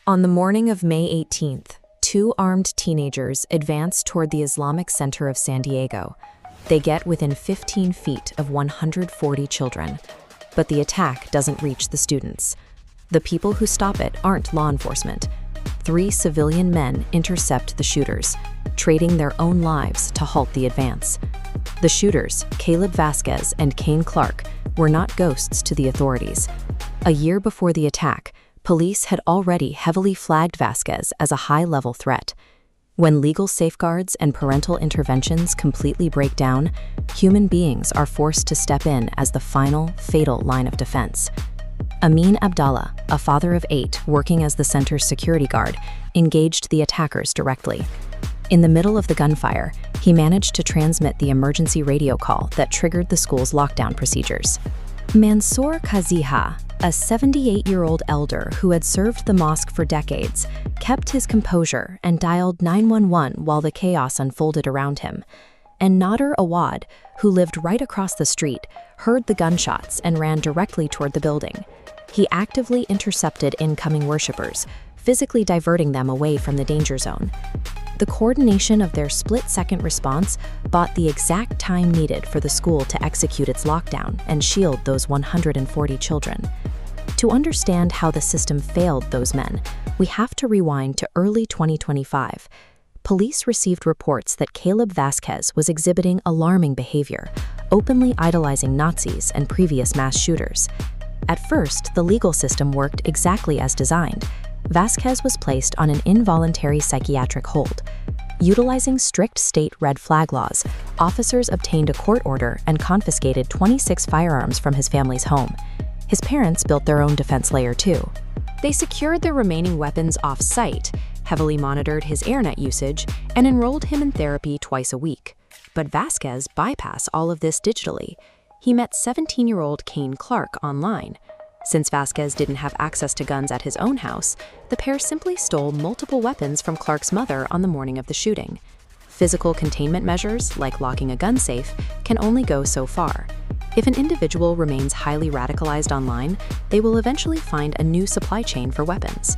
On the morning of May 18th, two armed teenagers advance toward the Islamic Center of San Diego. They get within 15 feet of 140 children, but the attack doesn't reach the students. The people who stop it aren't law enforcement. 3 civilian men intercept the shooters, trading their own lives to halt the advance. The shooters, Caleb Vasquez and Kane Clark, were not ghosts to the authorities. A year before the attack, police had already heavily flagged Vasquez as a high-level threat. When legal safeguards and parental interventions completely break down, human beings are forced to step in as the final, fatal line of defense. Amin Abdullah, a father of 8 working as the center's security guard, engaged the attackers directly. In the middle of the gunfire, he managed to transmit the emergency radio call that triggered the school's lockdown procedures. Mansour Kaziha, a 78-year-old elder who had served the mosque for decades, kept his composure and dialed 911 while the chaos unfolded around him. And Nader Awad, who lived right across the street, heard the gunshots and ran directly toward the building. He actively intercepted incoming worshippers, physically diverting them away from the danger zone. The coordination of their split-second response bought the exact time needed for the school to execute its lockdown and shield those 140 children. To understand how the system failed those men, we have to rewind to early 2025. Police received reports that Caleb Vasquez was exhibiting alarming behavior, openly idolizing Nazis and previous mass shooters. At first, the legal system worked exactly as designed. Vasquez was placed on an involuntary psychiatric hold. Utilizing strict state red flag laws, officers obtained a court order and confiscated 26 firearms from his family's home. His parents built their own defense layer too. They secured their remaining weapons off-site, heavily monitored his AirNet usage, and enrolled him in therapy twice a week. But Vasquez bypassed all of this digitally. He met 17-year-old Kane Clark online. Since Vasquez didn't have access to guns at his own house, the pair simply stole multiple weapons from Clark's mother on the morning of the shooting. Physical containment measures, like locking a gun safe, can only go so far. If an individual remains highly radicalized online, they will eventually find a new supply chain for weapons.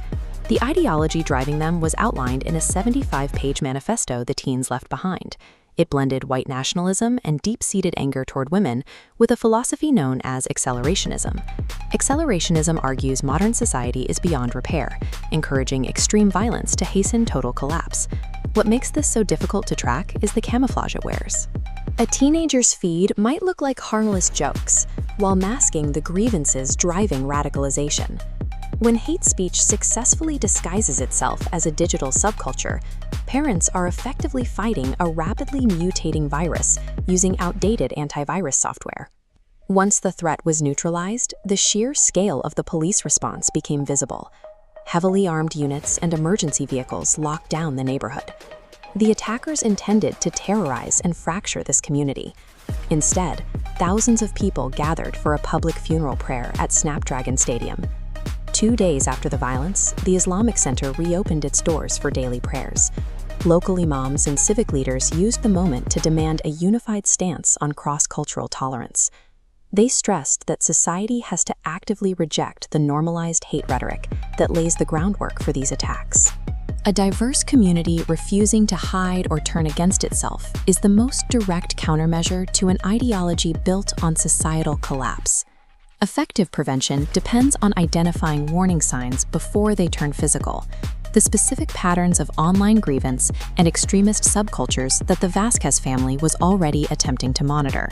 The ideology driving them was outlined in a 75-page manifesto the teens left behind. It blended white nationalism and deep-seated anger toward women with a philosophy known as accelerationism. Accelerationism argues modern society is beyond repair, encouraging extreme violence to hasten total collapse. What makes this so difficult to track is the camouflage it wears. A teenager's feed might look like harmless jokes, while masking the grievances driving radicalization. When hate speech successfully disguises itself as a digital subculture, parents are effectively fighting a rapidly mutating virus using outdated antivirus software. Once the threat was neutralized, the sheer scale of the police response became visible. Heavily armed units and emergency vehicles locked down the neighborhood. The attackers intended to terrorize and fracture this community. Instead, thousands of people gathered for a public funeral prayer at Snapdragon Stadium. 2 days after the violence, the Islamic Center reopened its doors for daily prayers. Local imams and civic leaders used the moment to demand a unified stance on cross-cultural tolerance. They stressed that society has to actively reject the normalized hate rhetoric that lays the groundwork for these attacks. A diverse community refusing to hide or turn against itself is the most direct countermeasure to an ideology built on societal collapse. Effective prevention depends on identifying warning signs before they turn physical, the specific patterns of online grievance and extremist subcultures that the Vasquez family was already attempting to monitor.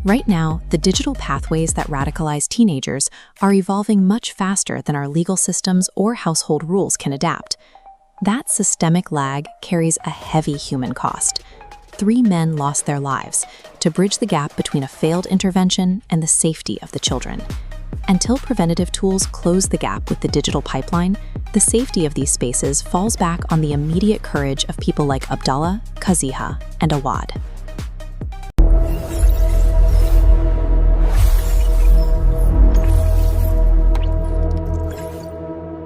Right now, the digital pathways that radicalize teenagers are evolving much faster than our legal systems or household rules can adapt. That systemic lag carries a heavy human cost. 3 men lost their lives to bridge the gap between a failed intervention and the safety of the children. Until preventative tools close the gap with the digital pipeline, the safety of these spaces falls back on the immediate courage of people like Abdullah, Kaziha, and Awad.